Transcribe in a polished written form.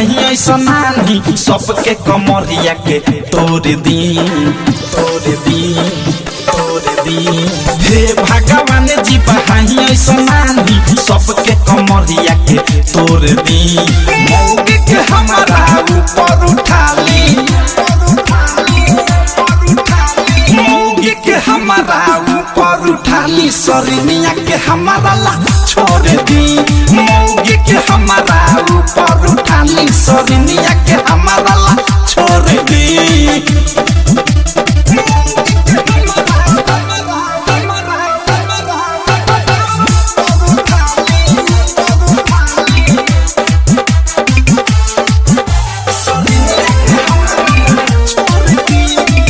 बहाई ऐसा नानी सबके कमरिया के तोड़ दी हे भगवान जी बहाई ऐसा नानी सबके कमरिया के तोड़ दी मौके के हमारा ऊपर उठा ली मौके के हमारा ऊपर उठा ली सरनिया के हमारा ला छोड़ दी मौके के हमारा ऊपर उठा ली सरनिया के हमारा